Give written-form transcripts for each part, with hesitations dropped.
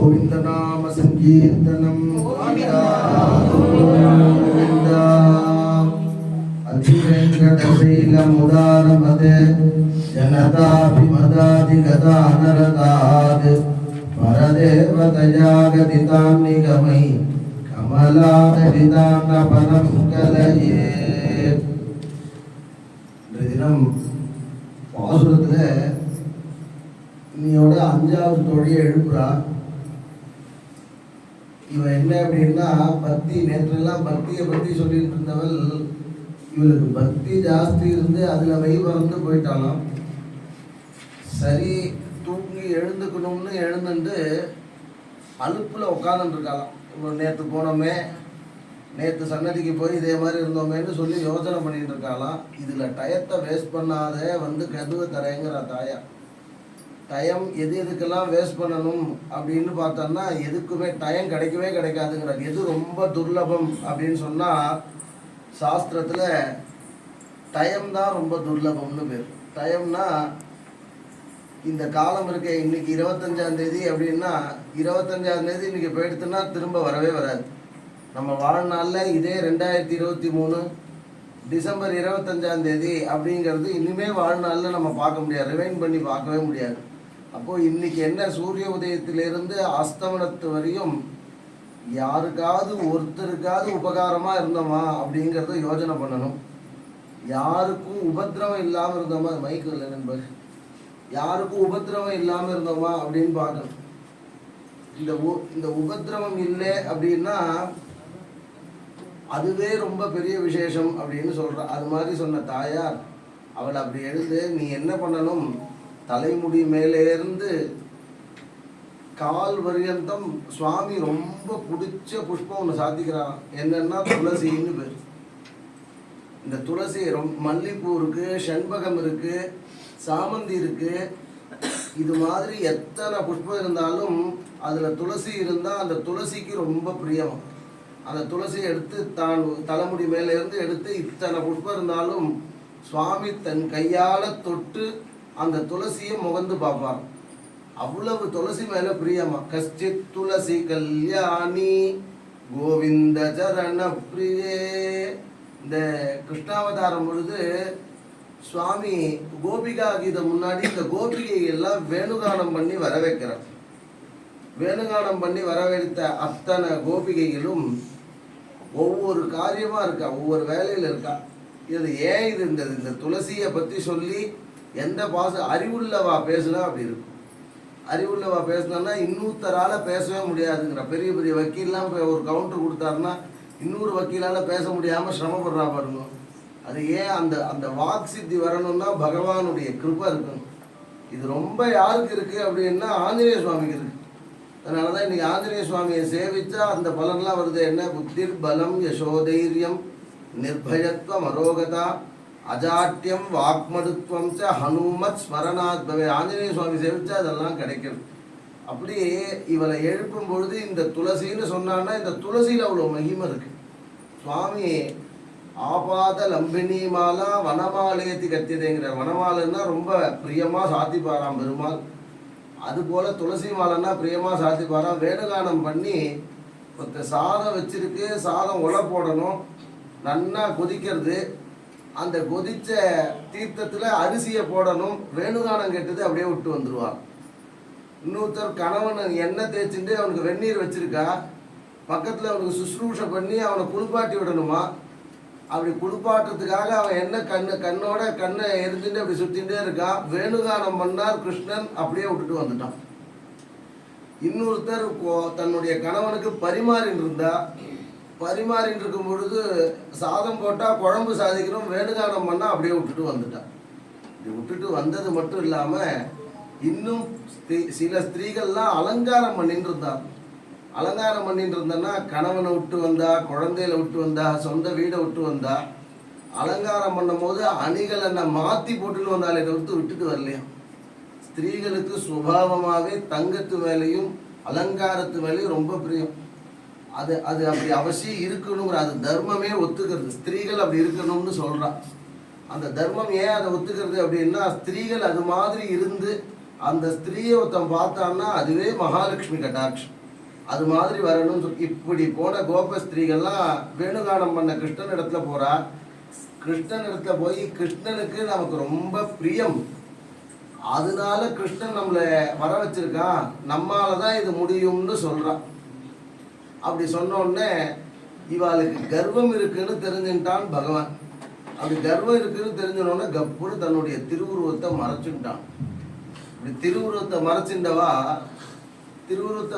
गोविंद नाम संकीर्तनम गोविंदा गोविंदा अतिवेंकटशैलमुदारमते जनताभिमदादिगदानरदात् परदेवतयागदितान्निगमै कमलाहरिदानपरं कलये தினம் பாசுரத்தில் இன்னையோட 5வது தோழியை எழுப்புறா. இவன் என்ன அப்படின்னா பக்தி, நேற்றெல்லாம் பக்தியை பற்றி சொல்லிட்டு இருந்தவள் இவளுக்கு பக்தி ஜாஸ்தி இருந்து அதில் வை பறந்து போயிட்டாலாம். சரி தூங்கி எழுந்துக்கணும்னு எழுந்துட்டு அலுப்பில் உட்காந்துருக்காளாம். இப்போ நேற்று போனோமே, நேற்று சன்னதிக்கு போய் இதே மாதிரி இருந்தோமேன்னு சொல்லி யோசனை பண்ணிட்டு இருக்காளாம். இதில் டயத்தை வேஸ்ட் பண்ணாத வந்து கதுவை தரேங்கிற தாயா. டயம் எதுக்கெல்லாம் வேஸ்ட் பண்ணணும் அப்படின்னு பார்த்தோம்னா எதுக்குமே டயம் கிடைக்கவே கிடைக்காதுங்கிறார். எது ரொம்ப துர்லபம் அப்படின்னு சொன்னால் சாஸ்திரத்தில் டயம் தான் ரொம்ப துர்லபம்னு பேர். டயம்னா இந்த காலம் இருக்க, இன்னைக்கு 25ஆம் தேதி அப்படின்னா 25ஆம் தேதி இன்னைக்கு போயிடுத்துன்னா திரும்ப வரவே வராது. நம்ம வாழ்நாளில் இதே 2023 டிசம்பர் 25ஆம் தேதி அப்படிங்கிறது இனிமேல் வாழ்நாளில் நம்ம பார்க்க முடியாது, ரிவைண்ட் பண்ணி பார்க்கவே முடியாது. அப்போது இன்றைக்கி என்ன சூரிய உதயத்திலிருந்து அஸ்தமனத்து வரையும் யாருக்காவது ஒருத்தருக்காவது உபகாரமாக இருந்தோமா அப்படிங்கிறத யோசனை பண்ணணும். யாருக்கும் உபத்திரவம் இல்லாமல் இருந்தோமா, மைக்கு இல்லை நண்பர், யாருக்கும் உபத்திரவம் இல்லாமல் இருந்தோமா அப்படின்னு பார்க்கணும். இந்த உபத்திரவம் இல்லை அப்படின்னா அதுவே ரொம்ப பெரிய விசேஷம் அப்படின்னு சொல்கிறா. அது மாதிரி சொன்ன தாயார் அவள் அப்படி எழுந்து நீ என்ன பண்ணணும், தலைமுடி மேலேருந்து கால் பரியந்தம் சுவாமி ரொம்ப பிடிச்ச புஷ்பம் ஒன்று சாத்திக்கிறான். என்னன்னா துளசின்னு பேர். இந்த துளசி மல்லிப்பூ இருக்கு, செண்பகம் இருக்கு, சாமந்தி இருக்கு. இது மாதிரி எத்தனை புஷ்பம் இருந்தாலும் அதில் துளசி இருந்தால் அந்த துளசிக்கு ரொம்ப பிரியம். அந்த துளசியை எடுத்து தான் தலைமுடி மேலேருந்து எடுத்து இத்தனை புஷ்பம் இருந்தாலும் சுவாமி தன் கையால் தொட்டு அந்த துளசியை முகந்து பார்ப்பார். அவ்வளவு துளசி மேலே பிரியமா. கஷ்டித் துளசி கல்யாணி கோவிந்த சரண பிரியே. இந்த கிருஷ்ணாவதாரம் பொழுது சுவாமி கோபிகா கீதம் முன்னாடி இந்த கோபிகை எல்லாம் வேணுகானம் பண்ணி வரவேற்கிறார். வேணுகானம் பண்ணி வரவேற்ற அத்தனை கோபிகைகளும் ஒவ்வொரு காரியமாக இருக்கா, ஒவ்வொரு வேலையில் இருக்கா. இது ஏன் இது இந்த துளசியை பற்றி சொல்லி எந்த அறிவுள்ளவா பேசுனா அப்படி இருக்கும். அறிவுள்ளவா பேசுனா இன்னொருத்தரால் பேசவே முடியாதுங்கிற. பெரிய பெரிய வக்கீல்லாம் ஒரு கவுண்டர் கொடுத்தாருன்னா இன்னொரு வக்கீலால் பேச முடியாமல் சிரமப்படுறா பாருங்க. அது ஏன் அந்த வாக் சித்தி வரணும்னா பகவானுடைய கிருபை இருக்கணும். இது ரொம்ப யாருக்கு இருக்குது அப்படின்னா ஆஞ்சநேய சுவாமிக்கு இருக்குது. அதனால தான் இன்றைக்கி ஆஞ்சநேய சுவாமியை சேவித்தா அந்த பலன்லாம் வருது. என்ன புத்திர் பலம் யசோதைரியம் நிர்பயத்வம் அரோகதா அஜாட்டியம் வாக்மடுத்வம் ச ஹனுமத் ஸ்மரணாத் பவே. ஆஞ்சநேய சுவாமி சேவித்தா அதெல்லாம் கிடைக்கிறது. அப்படி இவளை எழுப்பும் பொழுது இந்த துளசின்னு சொன்னான்னா இந்த துளசியில் அவ்வளோ மகிமை இருக்குது. சுவாமி ஆபாத லம்பினி மாலா வனமாலயத்தி கத்தியதேங்கிறார். வனமாலைன்னா ரொம்ப பிரியமாக சாத்திப்பாராம் பெருமாள். அதுபோல் துளசி மாலைன்னா பிரியமாக சாத்திப்பாராம். வேணுகானம் பண்ணி கொஞ்சம் சாதம் வச்சிருக்கு, சாதம் உலை போடணும், நன்னா கொதிக்கிறது. அந்த கொதித்த தீர்த்தத்தில் அரிசியை போடணும். வேணுகானம் கெட்டது அப்படியே விட்டு வந்துடுவான். இன்னொருத்தர் கணவன் எண்ணெய் தேய்ச்சிட்டு அவனுக்கு வெந்நீர் வச்சிருக்கா, பக்கத்தில் அவனுக்கு சுஷ்ரூஷை பண்ணி அவனை குளிப்பாட்டி விடணுமா. அப்படி குளிப்பாட்டுறதுக்காக அவன் என்ன கண்ணோட கண்ணை எரிஞ்சுட்டு அப்படி சுற்றிகிட்டே இருக்கான். வேணுகானம் பண்ணார் கிருஷ்ணன், அப்படியே விட்டுட்டு வந்துட்டான். இன்னொருத்தர் தன்னுடைய கணவனுக்கு பரிமாறின்னு இருந்தா, பரிமாறின்னு இருக்கும் பொழுது சாதம் போட்டால் குழம்பு சாதிக்கணும், வேணுகானம் பண்ணால் அப்படியே விட்டுட்டு வந்துட்டான். இப்படி விட்டுட்டு வந்தது மட்டும் இல்லாமல் இன்னும் சில ஸ்திரீகள்லாம் அலங்காரம் பண்ணிட்டு இருந்தாங்க. அலங்காரம் பண்ணிட்டு இருந்தேன்னா கணவனை விட்டு வந்தா, குழந்தையில விட்டு வந்தா, சொந்த வீடை விட்டு வந்தா. அலங்காரம் பண்ணும் போது அணிகளை மாற்றி போட்டுன்னு வந்தாலே தவிர்த்து விட்டுட்டு வரலையா. ஸ்திரீகளுக்கு சுபாவமாகவே தங்கத்து மேலேயும் அலங்காரத்து மேலேயும் ரொம்ப பிரியம். அது அப்படி அவசியம் இருக்கணுங்கிற, அது தர்மமே ஒத்துக்கிறது. ஸ்திரீகள் அப்படி இருக்கணும்னு சொல்கிறான். அந்த தர்மம் ஏன் அதை ஒத்துக்கிறது அப்படின்னா ஸ்திரீகள் அது மாதிரி இருந்து அந்த ஸ்திரீயை ஒருத்தன் பார்த்தான்னா அதுவே மகாலட்சுமி கட்டாட்சம். அது மாதிரி வரணும்னு சொல்லி இப்படி போன கோப ஸ்திரீகள்லாம் வேணுகானம் பண்ண கிருஷ்ணன் இடத்துல போறா. கிருஷ்ணன் இடத்துல போய் கிருஷ்ணனுக்கு நமக்கு ரொம்ப பிரியம், அதனால கிருஷ்ணன் நம்மளை வர வச்சிருக்கான், நம்மாலதான் இது முடியும்னு சொல்றான். அப்படி சொன்ன உடனே இவாளுக்கு கர்வம் இருக்குன்னு தெரிஞ்சுட்டான் பகவான். அப்படி கர்வம் இருக்குன்னு தெரிஞ்சோடனே கப்புன்னு தன்னுடைய திருவுருவத்தை மறைச்சுட்டான். இப்படி திருவுருவத்தை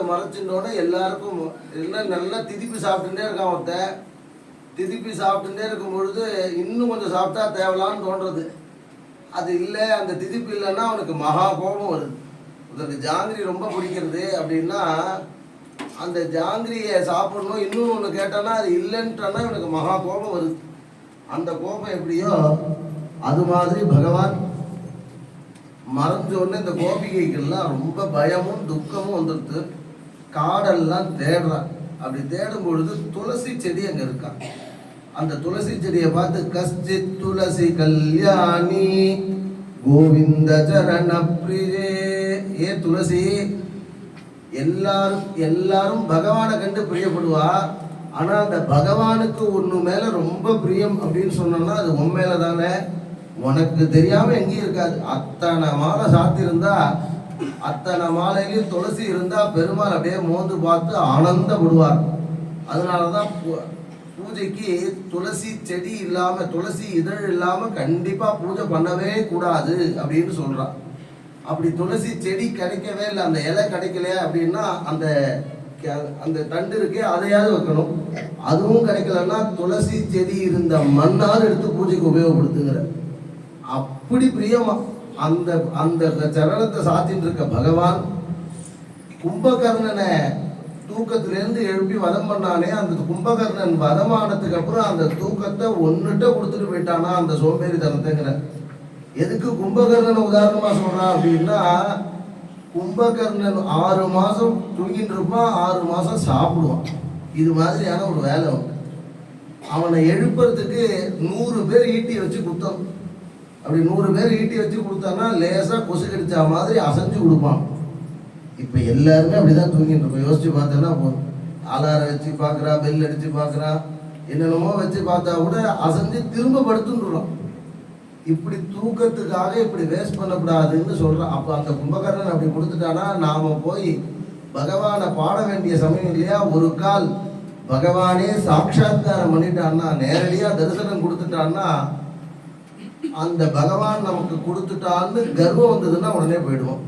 மறைச்சிட்டோன்னே எல்லாருக்கும் எல்லாம் நல்லா திதிப்பி சாப்பிட்டுட்டே இருக்கான். ஒருத்தன் திதிப்பி சாப்பிட்டுட்டே இருக்கும் பொழுது இன்னும் கொஞ்சம் சாப்பிட்டா தேவலான்னு தோன்றது. அது இல்லை, அந்த திதிப்பு இல்லைன்னா அவனுக்கு மகா கோபம் வருது. அதற்கு ஜாங்கிரி ரொம்ப பிடிக்கிறது அப்படின்னா அந்த ஜாங்கிரியை சாப்பிடணும், இன்னும் ஒன்று கேட்டானா அது இல்லைன்ட்டானா இவனுக்கு மகா கோபம் வருது. அந்த கோபம் எப்படியோ அது மாதிரி பகவான் மறைஞ்ச உடனே இந்த கோபிகைகள்லாம் ரொம்ப பயமும் துக்கமும் வந்துடுது. காடெல்லாம் தேடுறான். அப்படி தேடும் பொழுது துளசி செடி அங்கே இருக்கான். அந்த துளசி செடியை பார்த்து கஷ்டித் துளசி கல்யாணி கோவிந்த சரண பிரியே, ஏ துளசி, எல்லாரும் பகவானை கண்டு பிரியப்படுவா. ஆனா அந்த பகவானுக்கு ஒன்று மேல ரொம்ப பிரியம் அப்படின்னு சொன்னோம்னா அது உன் மேல தானே, உனக்கு தெரியாம எங்கேயும் இருக்காது. அத்தனை மாலை சாத்திருந்தா அத்தனை மாலையிலையும் துளசி இருந்தா பெருமாள் அப்படியே மோந்து பார்த்து ஆனந்தப்படுவார். அதனாலதான் பூஜைக்கு துளசி செடி இல்லாம துளசி இதழ் இல்லாம கண்டிப்பா பூஜை பண்ணவே கூடாது அப்படின்னு சொல்றான். அப்படி துளசி செடி கிடைக்கவே இல்லை, அந்த இலை கிடைக்கல அப்படின்னா அந்த அந்த தண்டு இருக்கே அதையாவது வைக்கணும். அதுவும் கிடைக்கலன்னா துளசி செடி இருந்த மண்ணால் எடுத்து பூஜைக்கு உபயோகப்படுத்துங்கிற அப்படி பிரியமா அந்த அந்த சரணத்தை சாத்திட்டு இருக்க பகவான் கும்பகர்ணனை தூக்கத்திலேருந்து எழுப்பி வதம் பண்ணானே, அந்த கும்பகர்ணன் வதமானதுக்கு அப்புறம் அந்த தூக்கத்தை ஒன்னுட்ட கொடுத்துட்டு போயிட்டானா அந்த சோம்பேறி தனத்தைங்கிற. எதுக்கு கும்பகர்ணனை உதாரணமா சொல்றான் அப்படின்னா, கும்பகர்ணன் 6 மாசம் தூங்கிட்டு இருப்பான், 6 மாசம் சாப்பிடுவான். இது மாதிரியான ஒரு வேலை உண்டு. அவனை எழுப்புறதுக்கு 100 பேர் ஈட்டி வச்சு கொடுத்தான். அப்படி 100 பேர் ஈட்டி வச்சு கொடுத்தான்னா லேசா கொசு கடிச்சா மாதிரி அசைஞ்சு கொடுப்பான். இப்போ எல்லாருமே அப்படிதான் தூங்கிட்டு இருக்கோம். யோசிச்சு பார்த்தோன்னா போதும், அலாரம் வச்சு பார்க்குறா, பெல் அடிச்சு பார்க்குறா, என்னென்னமோ வச்சு பார்த்தா கூட அசைஞ்சு திரும்ப படுத்துன்றோம். இப்படி தூக்கத்துக்காக இப்படி வேஸ்ட் பண்ணக்கூடாதுன்னு சொல்கிறான். அப்போ அந்த கும்பகர்ணன் அப்படி கொடுத்துட்டானா நாம் போய் பகவானை பாட வேண்டிய சமயம் இல்லையா. ஒரு கால் பகவானே சாட்சாத்காரம் பண்ணிட்டான்னா, நேரடியாக தரிசனம் கொடுத்துட்டான்னா, அந்த பகவான் நமக்கு கொடுத்துட்டான்னு கர்வம் வந்ததுன்னா உடனே போயிடுவோம்.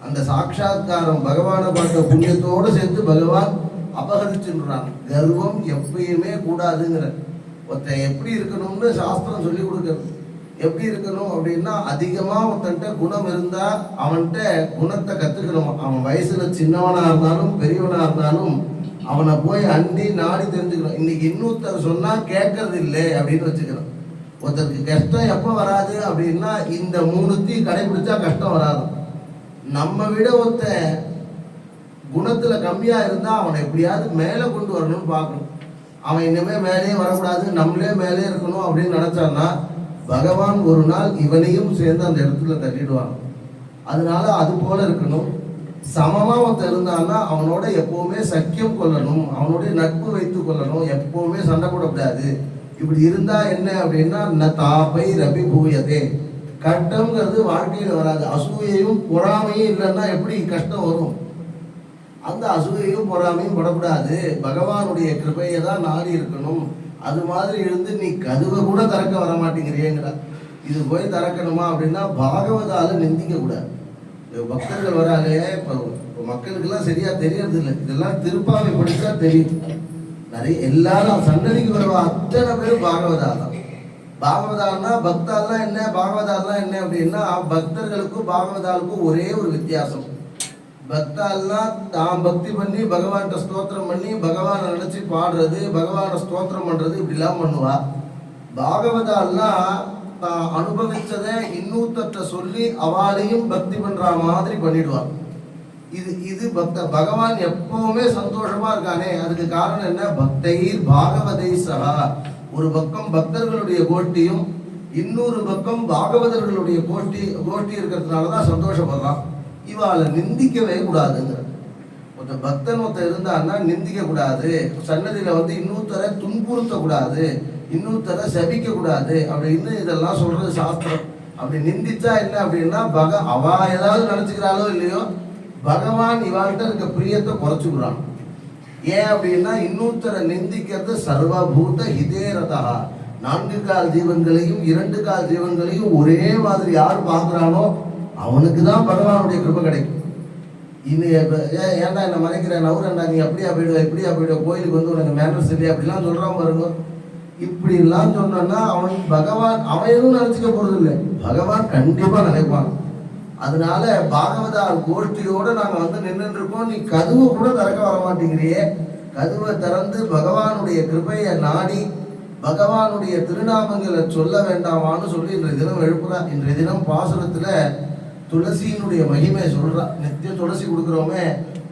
அந்த சாட்சாத்காரம் பகவானை பார்த்த புண்ணியத்தோடு சேர்ந்து பகவான் அபகரிச்சுன்றான். கர்வம் எப்பயுமே கூடாதுங்கிற. ஒருத்தன் எப்படி இருக்கணும்னு சாஸ்திரம் சொல்லி கொடுக்குறது. எப்படி இருக்கணும் அப்படின்னா, அதிகமாக ஒருத்தன்ட்ட குணம் இருந்தால் அவன்கிட்ட குணத்தை கற்றுக்கணும். அவன் வயசில் சின்னவனாக இருந்தாலும் பெரியவனாக இருந்தாலும் அவனை போய் அண்டி நாடி தெரிஞ்சுக்கணும். இன்னைக்கு இன்னொருத்தர் சொன்னால் கேட்கறது இல்லை அப்படின்னு வச்சுக்கிறோம். ஒருத்தருக்கு கஷ்டம் எப்போ வராது அப்படின்னா, இந்த 3த்தையும் கடைபிடிச்சா கஷ்டம் வராது. நம்ம விட ஒருத்த குணத்தில் கம்மியாக இருந்தால் அவனை எப்படியாவது மேலே கொண்டு வரணும்னு பார்க்கணும். அவன் இனிமேல் மேலேயே வரக்கூடாது, நம்மளே மேலே இருக்கணும் அப்படின்னு நினச்சான்னா பகவான் ஒரு நாள் இவனையும் சேர்ந்து அந்த இடத்துல தள்ளிடுவான். அதனால அது போல இருக்கணும். சமமாக ஒருத்தர் இருந்தான்னா அவனோட எப்போவுமே சக்கியம் கொள்ளணும், அவனுடைய நட்பு வைத்து கொள்ளணும், எப்போவுமே சண்டை போடக்கூடாது. இப்படி இருந்தால் என்ன அப்படின்னா, ந தாப்பை ரபி பூயதே, கஷ்டங்கிறது வாழ்க்கையில் வராது. அசூயையும் பொறாமையும் இல்லைன்னா எப்படி கஷ்டம் வரும்? அந்த அசூயையும் பொறாமையும் படக்கூடாது. பகவானுடைய கிருபையை தான் நாடி இருக்கணும். அது மாதிரி இருந்து நீ கதவை கூட திறக்க வர மாட்டேங்கிறியேங்கிறா. இது போய் திறக்கணுமா அப்படின்னா பாகவதால நிந்திக்க கூடாது. பக்தர்கள் வராலே இப்போ மக்களுக்கெல்லாம் சரியா தெரியறது இல்லை. இதெல்லாம் திருப்பாவை படிச்சா தெரியும். நிறைய எல்லாரும் சன்னதிக்கு வருவா அத்தனை பேரும் பாகவதாதான். பாகவதால்னா பக்தால்லாம் என்ன, பாகவதால்லாம் என்ன அப்படின்னா, பக்தர்களுக்கும் பாகவதாலுக்கும் ஒரே ஒரு வித்தியாசம். பக்தால்லாம் தான் பக்தி பண்ணி பகவான்கிட்ட ஸ்தோத்திரம் பண்ணி பகவானை நினைச்சு பாடுறது, பகவானை ஸ்தோத்திரம் பண்றது, இப்படிலாம் பண்ணுவா. பாகவதால்லாம் தான் அனுபவிச்சதை இன்னொருத்த சொல்லி அவளையும் பக்தி பண்ற மாதிரி பண்ணிடுவான். இது பகவான் எப்பவுமே சந்தோஷமா இருக்கானே, அதுக்கு காரணம் என்ன? பக்தைர் பாகவதை சகா. ஒரு பக்கம் பக்தர்களுடைய கோஷ்டியும் இன்னொரு பக்கம் பாகவதர்களுடைய கோஷ்டி இருக்கிறதுனாலதான் சந்தோஷப்படுறான். இவாளை நிந்திக்கவே கூடாதுங்கிற. ஒருத்த பக்தன் ஒருத்தர் இருந்தான்னா நிந்திக்க கூடாது, சன்னதியில வந்து இன்னொருத்தரை துன்புறுத்தக்கூடாது, இன்னொருத்தரை சபிக்க கூடாது அப்படின்னு இதெல்லாம் சொல்றது சாஸ்திரம். அப்படி நிந்திச்சா என்ன அப்படின்னா அவ ஏதாவது நினைச்சுக்கிறாளோ இல்லையோ பகவான் இவாள்கிட்ட இருக்க பிரியத்தை குறைச்சுக்கிறான். ஏன் அப்படின்னா இன்னொருத்தரை நிந்திக்கிறது சர்வபூத ஹிதேரதா. 4 கால் ஜீவன்களையும் 2 கால் ஜீவன்களையும் ஒரே மாதிரி யார் பார்க்குறானோ அவனுக்கு தான் பகவானுடைய கிருபை கிடைக்கும். ஏன்டா என்ன மறைக்கிறேன் நவுரண்டா, நீ அப்படியா போயிடுவ இப்படியா போயிடுவ, கோயிலுக்கு வந்து உனக்கு மேனர்ஸ் இல்லையா அப்படிலாம் சொல்கிறான் பாருங்க. இப்படிலாம் சொன்னா அவன் பகவான் அவன் எதுவும் நினைச்சுக்க போறது இல்லை, பகவான் கண்டிப்பா நினைப்பான். அதனால பாகவதா கோஷ்டியோட நாங்க வந்து நின்று இருக்கோம், நீ கதவை கூட திறக்க வர மாட்டேங்கிறியே, கதவை திறந்து பகவானுடைய கிருபையை நாடி பகவானுடைய திருநாமங்களை சொல்ல வேண்டாமான்னு சொல்லி இன்றைய தினம் எழுப்புறா. இன்றைய தினம் பாசுரத்துல துளசியினுடைய மகிமை சொல்றா. நித்தியம் துளசி கொடுக்குறோமே,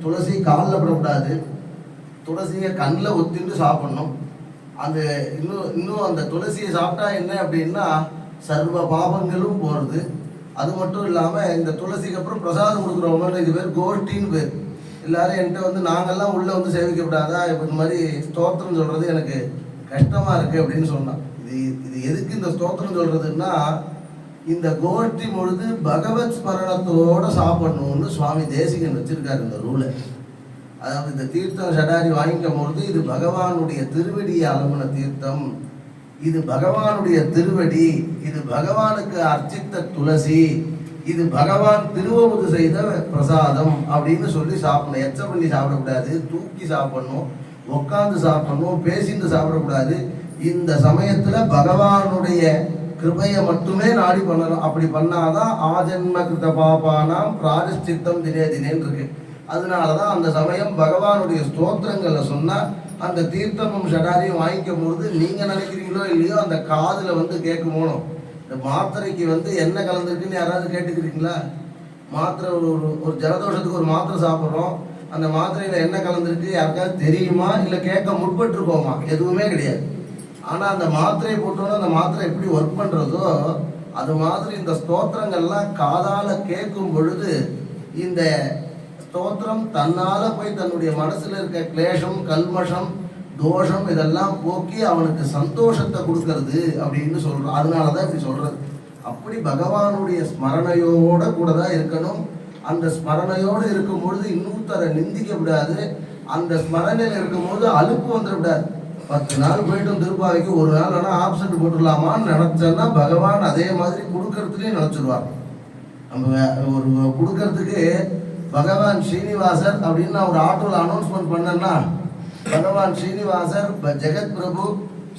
துளசி காலில் படக்கூடாது, துளசியை கண்ணில் ஒத்திட்டு சாப்பிடணும். அந்த இன்னும் அந்த துளசியை சாப்பிட்டா என்ன அப்படின்னா சர்வ பாபங்களும் போகிறது. அது மட்டும் இல்லாமல் இந்த துளசிக்கு அப்புறம் பிரசாதம் கொடுக்குறவங்க, இது பேர் கோஷ்டின்னு பேர். எல்லாரும் என்கிட்ட வந்து நாங்கள்லாம் உள்ளே வந்து சேவிக்கப்படாதா இப்போ இந்த மாதிரி ஸ்தோத்திரம் சொல்கிறது எனக்கு கஷ்டமாக இருக்குது அப்படின்னு சொன்னான். இது எதுக்கு இந்த ஸ்தோத்திரம் சொல்கிறதுன்னா, இந்த கோஷ்டி பொழுது பகவத் ஸ்மரணத்தோடு சாப்பிடணும்னு சுவாமி தேசிகன் வச்சிருக்காரு இந்த ரூலை. அதாவது இந்த தீர்த்தம் ஷடாரி வாங்கிக்கும் பொழுது இது பகவானுடைய திருவடியை அலம்புன தீர்த்தம், இது பகவானுடைய திருவடி, இது பகவானுக்கு அர்ச்சித்த துளசி, இது பகவான் திருவமுது செய்த பிரசாதம் அப்படின்னு சொல்லி சாப்பிடணும். எச்ச பண்ணி சாப்பிடக்கூடாது, தூக்கி சாப்பிடணும், உட்காந்து சாப்பிடணும், பேசிட்டு சாப்பிடக்கூடாது. இந்த சமயத்துல பகவானுடைய கிருபையை மட்டுமே நாடி பண்ணணும். அப்படி பண்ணாதான் ஆஜன்ம கிருத பாபானாம் பிராயஷ்சித்தம் தினே தினேன்னு இருக்கு. அதனாலதான் அந்த சமயம் பகவானுடைய ஸ்தோத்திரங்களை சொன்னா அந்த தீர்த்தமும் ஷடாரியும் வாங்கிக்கும் பொழுது நீங்க நினைக்கிறீங்களோ இல்லையோ அந்த காதுல வந்து கேட்கும் போனோம். இந்த மாத்திரைக்கு வந்து என்ன கலந்துருக்குன்னு யாராவது கேட்டுக்கிறீங்களா? மாத்திரை ஒரு ஜலதோஷத்துக்கு ஒரு மாத்திரை சாப்பிட்றோம், அந்த மாத்திரையில என்ன கலந்துருக்கு யாருக்காவது தெரியுமா? இல்லை கேட்க முற்பட்டுருக்கோமா? எதுவுமே கிடையாது. ஆனா அந்த மாத்திரையை போட்டோன்னா அந்த மாத்திரை எப்படி ஒர்க் பண்றதோ அது மாதிரி இந்த ஸ்தோத்திரங்கள்லாம் காதால கேட்கும் பொழுது இந்த ஸ்தோத்திரம் தன்னால போய் தன்னுடைய மனசுல இருக்க கிளேஷம் கல்மஷம் தோஷம் இதெல்லாம் போக்கி அவனுக்கு சந்தோஷத்தை கொடுக்கறது அப்படின்னு சொல்றோம். அதனாலதான் இப்படி சொல்றது. அப்படி பகவானுடைய ஸ்மரணையோட கூட தான் இருக்கணும். அந்த ஸ்மரணையோடு இருக்கும் பொழுது இன்னொருத்தரை நிந்திக்க விடாது. அந்த ஸ்மரணையில் இருக்கும் பொழுது அலுப்பு வந்துடக்கூடாது. 10 நாள் போயிட்டும் திருப்பாவைக்கு ஒரு நாள் வேணா ஆப்சென்ட் போட்டுடலாமான்னு நினைச்சோன்னா பகவான் அதே மாதிரி கொடுக்கறதுலேயும் நினைச்சிருவார். நம்ம ஒரு கொடுக்கறதுக்கு பகவான் ஸ்ரீனிவாசர் அப்படின்னு நான் ஒரு ஆட்டோவில் அனௌன்ஸ்மெண்ட் பண்ணேன்னா பகவான் ஸ்ரீனிவாசர் ஜெகத் பிரபு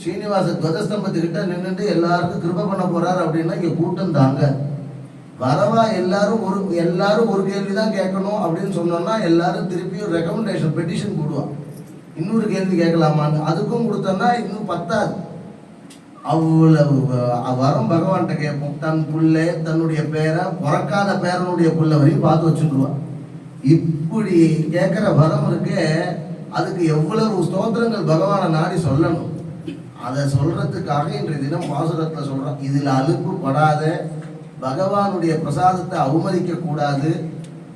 ஸ்ரீனிவாச துவஜஸ்தம்பத்துக்கிட்ட நின்றுட்டு எல்லாருக்கும் கிருபை பண்ண போறாரு அப்படின்னா இங்கே கூட்டம் தாங்க வரவா எல்லாரும் ஒரு கேள்விதான் கேட்கணும் அப்படின்னு சொன்னோம்னா எல்லாரும் திருப்பி ஒரு ரெக்கமெண்டேஷன் பெட்டிஷன் போடுவான். இன்னொரு கேள்வி கேட்கலாமான்னு அதுக்கும் கொடுத்தோன்னா இன்னும் பத்தாது. அவ்வளவு வரம் பகவான்கிட்ட கேட்போம். தன் புள்ள தன்னுடைய பேரை பிறக்காத பேரனுடைய புள்ள வரையும் பார்த்து வச்சுடுவான். இப்படி கேட்குற வரம் இருக்கு. அதுக்கு எவ்வளவு ஸ்தோத்திரங்கள் பகவானை நாடி சொல்லணும். அதை சொல்றதுக்காக இன்றைய தினம் பாசுரத்தில் சொல்றோம். இதில் அலுப்பு படாத, பகவானுடைய பிரசாதத்தை அவமதிக்க கூடாது,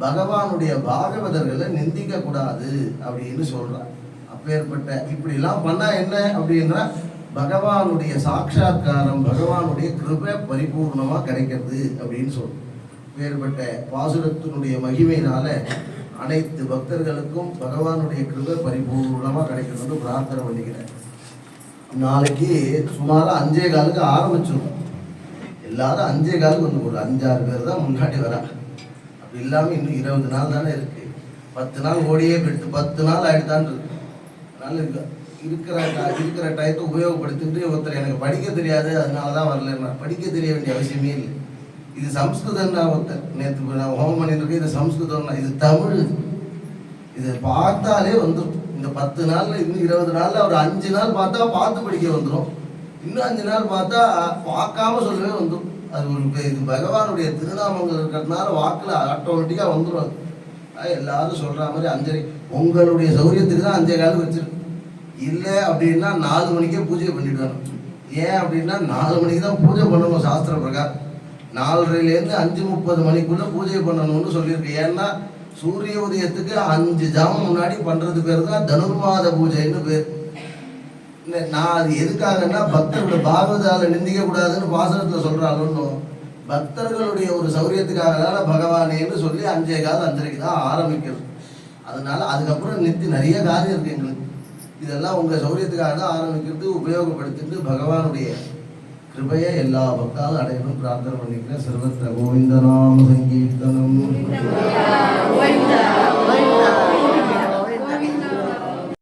பகவானுடைய பாகவதர்களை நிந்திக்க கூடாது அப்படின்னு சொல்றான். அப்பேற்பட்ட இப்படிலாம் பண்ணா என்ன அப்படின்னா பகவானுடைய சாட்சாத்காரம் பகவானுடைய கிருபை பரிபூர்ணமா கிடைக்கிறது அப்படின்னு சொல்றோம். வேறுபட்ட பாசுரத்தினுடைய மகிமையினால அனைத்து பக்தர்களுக்கும் பகவானுடைய கிருபை பரிபூர்ணமா கிடைக்கணும்னு பிரார்த்தனை பண்ணிக்கிறேன். நாளைக்கு சுமார் 5:15 ஆரம்பிச்சிருக்கோம். எல்லாரும் 5:15 வந்து ஒரு 5-6 பேர் தான் முன்னாடி வரா. அப்படி இல்லாமல் இன்னும் 20 நாள் தானே இருக்கு. 10 நாள் ஓடியே போயிட்டு 10 நாள் ஆகிடுதான் இருக்கு. அதனால இருக்கிற டயத்தை உபயோகப்படுத்திட்டு ஒருத்தர் எனக்கு படிக்க தெரியாது அதனால தான் வரலன்னா படிக்க தெரிய வேண்டிய அவசியமே இல்லை. இது சம்ஸ்கிருதம்னா ஒருத்தர் நேற்று நான் ஹோம் பண்ணிட்டு இது சம்ஸ்கிருதம்னா இது தமிழ். இது பார்த்தாலே வந்துடும். இந்த 10 நாள்ல இன்னும் 20 நாள்ல ஒரு 5 நாள் பார்த்தா பார்த்து படிக்க வந்துடும். இன்னும் 5 நாள் பார்த்தா பார்க்காம சொல்லவே வந்துடும். அது ஒரு இது பகவானுடைய திருநாமங்கள் இருக்கிறதுனால வாக்குல ஆட்டோமேட்டிக்கா வந்துடும். எல்லாரும் சொல்ற மாதிரி 5:30 உங்களுடைய சௌரியத்துக்கு தான் 5:15 வச்சிருக்கு. இல்லை அப்படின்னா 4 மணிக்கே பூஜை பண்ணிட்டு வரணும். ஏன் அப்படின்னா 4 மணிக்கு தான் பூஜை பண்ணணும் சாஸ்திர பிரகாரம். 4:30லேருந்து 5:30 மணிக்குள்ள பூஜை பண்ணணும்னு சொல்லியிருக்கு. ஏன்னா சூரிய உதயத்துக்கு 5 ஜாமம் முன்னாடி பண்றது பேர் தான் தனுர்மாத பூஜைன்னு பேர். நான் அது எதுக்காகன்னா பக்தர்கள் பாகவதால நிந்திக்க கூடாதுன்னு பாசனத்துல சொல்றாலும் பக்தர்களுடைய ஒரு சௌரியத்துக்காக தானே பகவானேன்னு சொல்லி 5:15 5:30க்கு தான் ஆரம்பிக்கிறது. அதனால அதுக்கப்புறம் நிறைய காரியம் இருக்கு எங்களுக்கு. இதெல்லாம் உங்க சௌரியத்துக்காக தான் ஆரம்பிக்கிறது. உபயோகப்படுத்திட்டு பகவானுடைய கிருபையை எல்லா பக்தாலும் அடையணும் பிரார்த்தனை பண்ணிக்கிறேன். சர்வத்திர கோவிந்த நாம சங்கீர்த்தனம்.